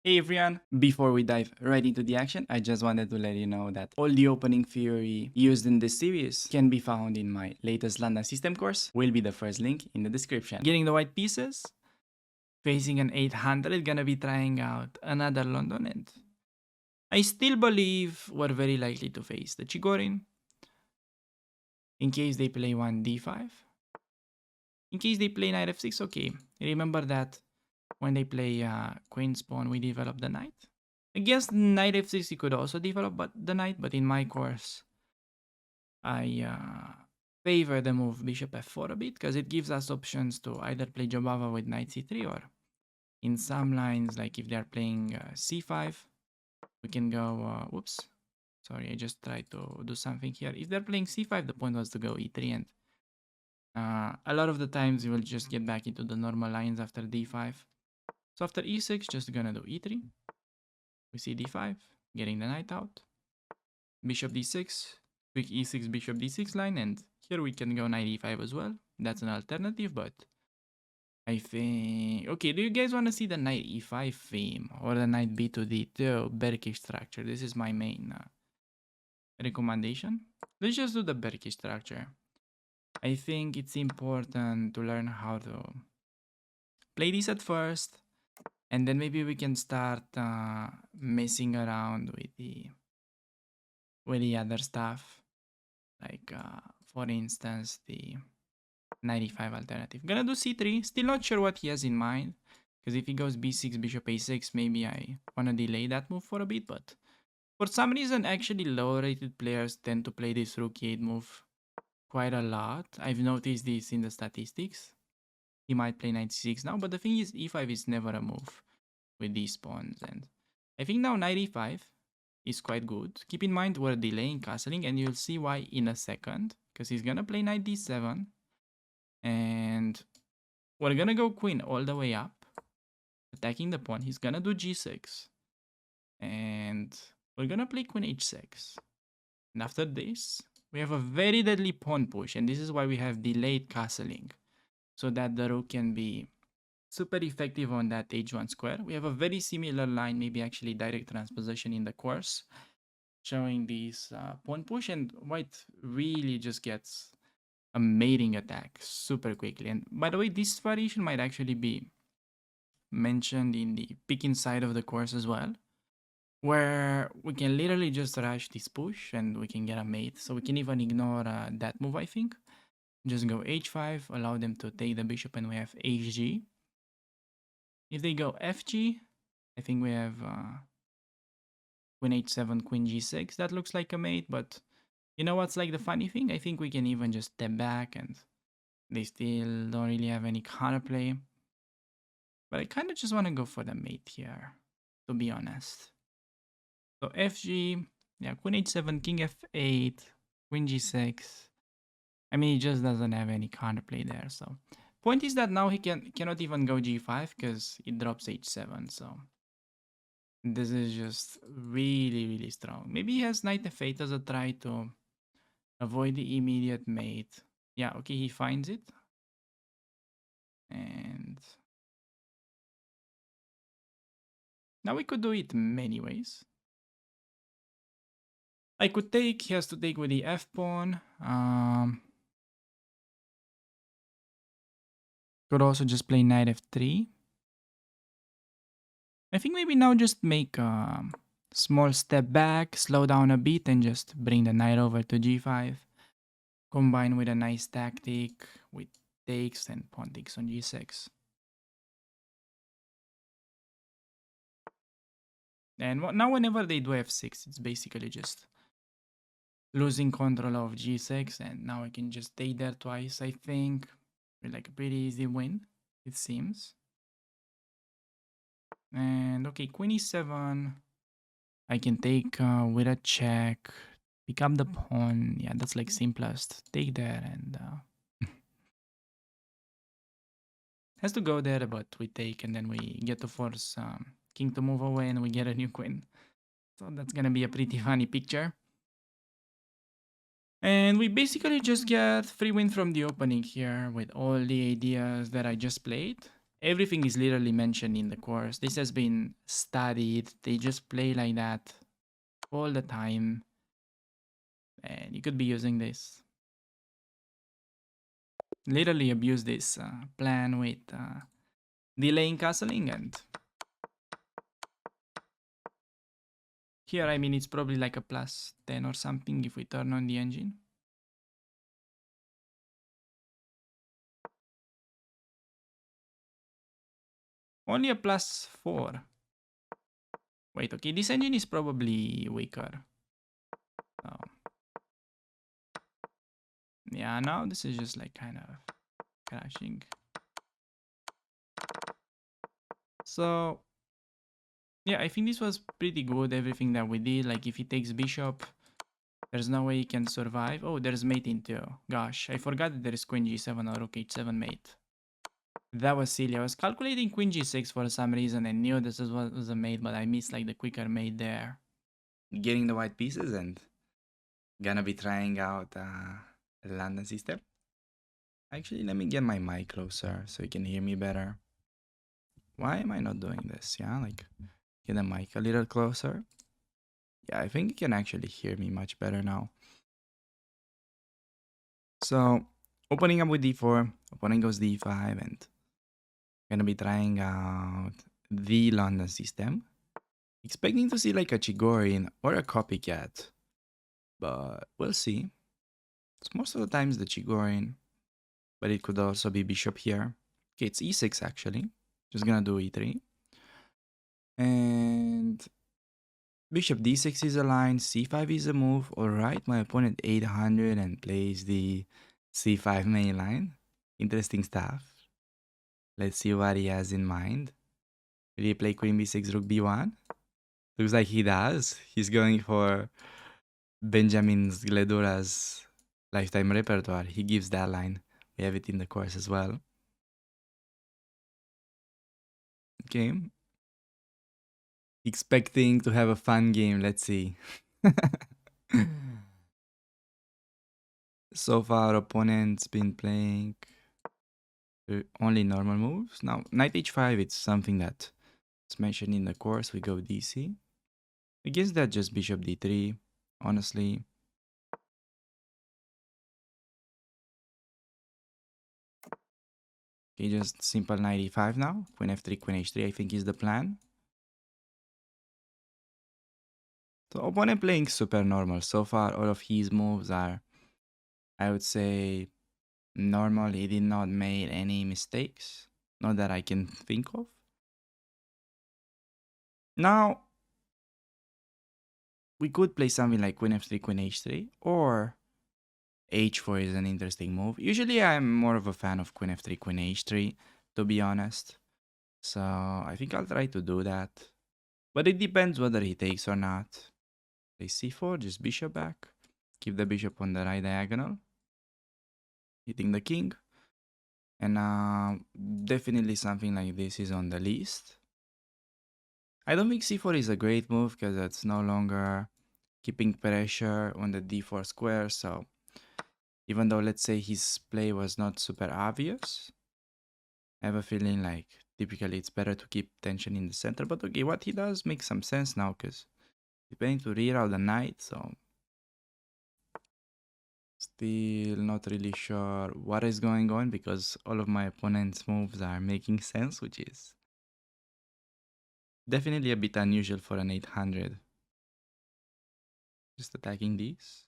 Hey everyone, before we dive right into the action, I just wanted to let you know that all the opening theory used in this series can be found in my latest London system course, will be the first link in the description. Getting the white pieces, facing an 800, gonna be trying out another London end. I still believe we're very likely to face the Chigorin, in case they play one d5. In case they play knight f6, okay. Remember that when they play queen's pawn, we develop the knight. I guess knight f6 you could also develop the knight, but in my course, I favor the move bishop f4 a bit because it gives us options to either play Jobava with knight c3 or in some lines, like if they're playing c5, we can go, whoops, sorry, I just tried to do something here. If they're playing c5, the point was to go e3 and a lot of the times you will just get back into the normal lines after d5. So after e6, just gonna do e3. We see d5, getting the knight out. Bishop d6, quick e6, bishop d6 line, and here we can go knight e5 as well. That's an alternative, but I think... Okay, do you guys want to see the knight e5 theme or the knight b2 d2 Berkish structure? This is my main recommendation. Let's just do the Berkish structure. I think it's important to learn how to play this at first, and then maybe we can start messing around with the other stuff, like for instance the 95 alternative. Gonna do c3, still not sure what he has in mind, because if he goes b6 bishop a6, maybe I want to delay that move for a bit, but for some reason actually lower rated players tend to play this rook e8 move quite a lot. I've noticed this in the statistics. He might play knight c6 now, but the thing is e5 is never a move with these pawns, and I think now knight e5 is quite good. Keep in mind we're delaying castling, and you'll see why in a second, because he's gonna play knight d7, and we're gonna go queen all the way up, attacking the pawn. He's gonna do g6, and we're gonna play queen h6. And after this, we have a very deadly pawn push, and this is why we have delayed castling, so that the rook can be super effective on that h1 square. We have a very similar line, maybe actually direct transposition in the course, showing this pawn push, and white really just gets a mating attack super quickly. And by the way, this variation might actually be mentioned in the picking side of the course as well, where we can literally just rush this push and we can get a mate. So we can even ignore that move, I think. Just go h5, allow them to take the bishop, and we have hg. If they go fg, I think we have queen h7, queen g6. That looks like a mate, but you know what's like the funny thing? I think we can even just step back and they still don't really have any counterplay. But I kind of just want to go for the mate here, to be honest. So fg, yeah, queen h7, king f8, queen g6. I mean, he just doesn't have any counterplay there. So point is that now he cannot even go g5 because it drops h7. So this is just really, really strong. Maybe he has knight f8 as a try to avoid the immediate mate. Yeah, okay, he finds it. And now we could do it many ways. I could take, he has to take with the f pawn. Could also just play knight f3. I think maybe now just make a small step back, slow down a bit, and just bring the knight over to g5. Combine with a nice tactic with takes and pawn takes on g6. And now whenever they do f6, it's basically just losing control of g6, and now I can just take there twice, I think, with like a pretty easy win, it seems. And okay, queen e7, I can take with a check, pick up the pawn. Yeah, that's like simplest. Take there and has to go there, but we take, and then we get to force king to move away, and we get a new queen. So that's gonna be a pretty funny picture. And we basically just get free win from the opening here with all the ideas that I just played. Everything is literally mentioned in the course. This has been studied. They just play like that all the time. And you could be using this. Literally abuse this plan with delaying castling, and here, I mean, it's probably like a plus 10 or something if we turn on the engine. Only a plus 4. Wait, okay, this engine is probably weaker. Oh. Yeah, now this is just like kind of crashing. So, yeah, I think this was pretty good, everything that we did. Like, if he takes bishop, there's no way he can survive. Oh, there's mating too. Gosh, I forgot that there is queen g7 or rook h7 mate. That was silly. I was calculating queen g6 for some reason and knew this was a mate, but I missed like the quicker mate there. Getting the white pieces and gonna be trying out the London system. Actually, let me get my mic closer so you can hear me better. Why am I not doing this? Yeah, like get the mic a little closer. Yeah, I think you can actually hear me much better now. So, opening up with d4, opponent goes d5, and gonna be trying out the London system. Expecting to see like a Chigorin or a copycat, but we'll see. It's most of the times the Chigorin, but it could also be bishop here. Okay, it's e6 actually. Just gonna do e3. And bishop d6 is a line, c5 is a move. Alright, my opponent 800 and plays the c5 main line. Interesting stuff. Let's see what he has in mind. Will he play queen b6, rook b1? Looks like he does. He's going for Benjamin Gledura's lifetime repertoire. He gives that line. We have it in the course as well. Okay. Expecting to have a fun game. Let's see. So far, opponent's been playing only normal moves. Now, knight h5, it's something that's mentioned in the course. We go dc. Against that, just bishop d3, honestly. Okay, just simple knight e5 now. Queen f3, queen h3, I think is the plan. So opponent playing super normal. So far, all of his moves are, I would say, normal. He did not make any mistakes. Not that I can think of. Now, we could play something like queen f3, queen h3, or h4 is an interesting move. Usually, I'm more of a fan of queen f3, queen h3, to be honest. So, I think I'll try to do that. But it depends whether he takes or not. Play c4, just bishop back. Keep the bishop on the right diagonal. Hitting the king. And definitely something like this is on the list. I don't think c4 is a great move because it's no longer keeping pressure on the d4 square. So even though, let's say, his play was not super obvious, I have a feeling like typically it's better to keep tension in the center. But okay, what he does makes some sense now because he's planning to reroute the knight. So still not really sure what is going on because all of my opponent's moves are making sense, which is definitely a bit unusual for an 800. Just attacking these.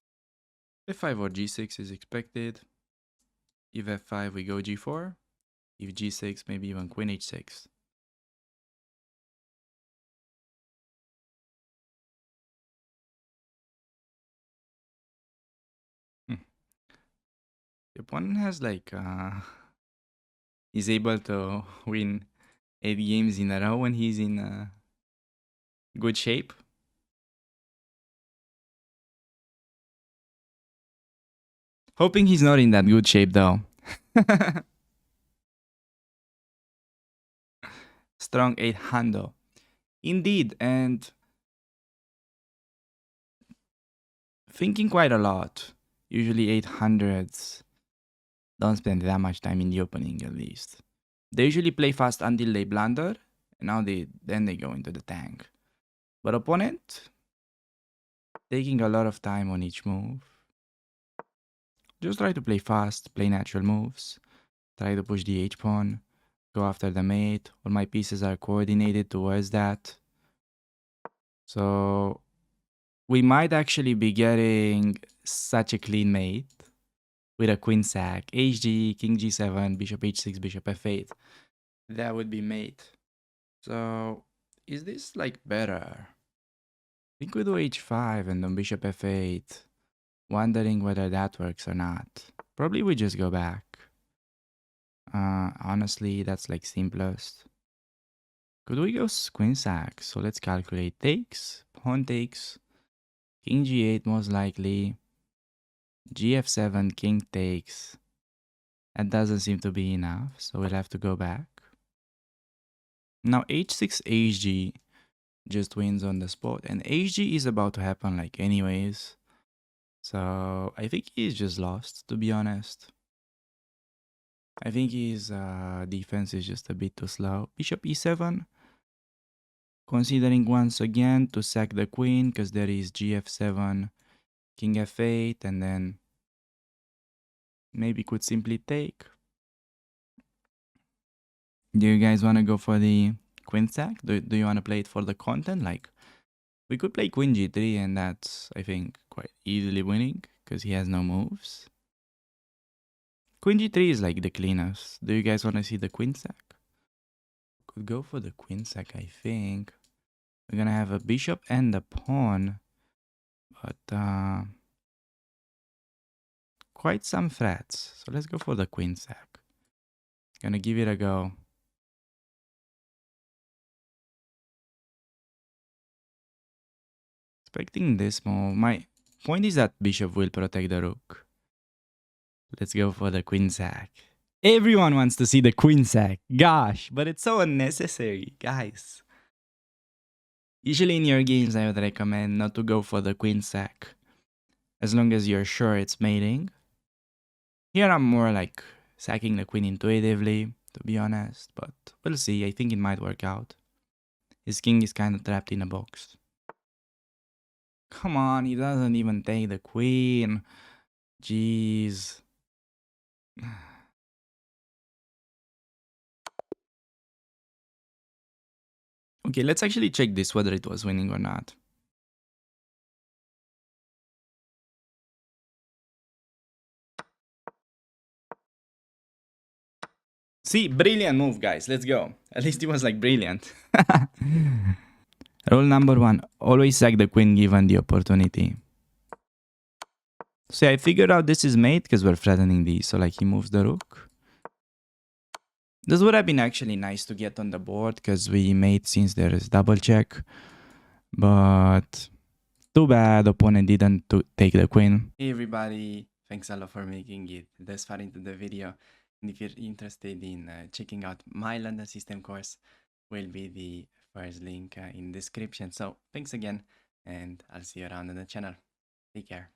f5 or g6 is expected. If f5 we go g4. If g6 maybe even queen h6. Hmm. The opponent has like is able to win 8 games in a row when he's in good shape. Hoping he's not in that good shape though. Strong 8 hando. Indeed, and thinking quite a lot. Usually 800s don't spend that much time in the opening at least. They usually play fast until they blunder, and now then they go into the tank. But opponent taking a lot of time on each move. Just try to play fast, play natural moves, try to push the H pawn, go after the mate. All my pieces are coordinated towards that. So we might actually be getting such a clean mate with a queen sack, HG, king g7, bishop h6, bishop f8. That would be mate. So is this like better? I think we do h5 and then bishop f8, wondering whether that works or not. Probably we just go back. Honestly, that's like simplest. Could we go queen sack? So let's calculate. Takes, pawn takes, king g8 most likely, gf7, king takes. That doesn't seem to be enough, so we'll have to go back. Now h6 hg just wins on the spot, and hg is about to happen like anyways. So I think he's just lost, to be honest. I think his defense is just a bit too slow. Bishop e7. Considering once again to sack the queen, because there is gf7, king f8, and then maybe could simply take. Do you guys want to go for the queen sack? Do you want to play it for the content? Like, we could play queen g3, and that's, I think, quite easily winning, because he has no moves. Queen g3 is like the cleanest. Do you guys want to see the queen sack? Could go for the queen sack, I think. We're gonna have a bishop and a pawn, but quite some threats. So let's go for the queen sack. Gonna give it a go. Expecting this move. My point is that bishop will protect the rook. Let's go for the queen sack. Everyone wants to see the queen sack. Gosh, but it's so unnecessary, guys. Usually in your games, I would recommend not to go for the queen sack, as long as you're sure it's mating. Here I'm more like sacking the queen intuitively, to be honest, but we'll see. I think it might work out. His king is kind of trapped in a box. Come on, he doesn't even take the queen. Jeez. Okay, let's actually check this, whether it was winning or not. See, brilliant move, guys. Let's go. At least it was like brilliant. Rule number 1, always sack the queen given the opportunity. See, I figured out this is mate because we're threatening these. So like he moves the rook. This would have been actually nice to get on the board because we mate since there is double check. But too bad opponent didn't take the queen. Hey everybody, thanks a lot for making it this far into the video. And if you're interested in checking out my London system course, will be the first link in description. So thanks again, and I'll see you around on the channel. Take care.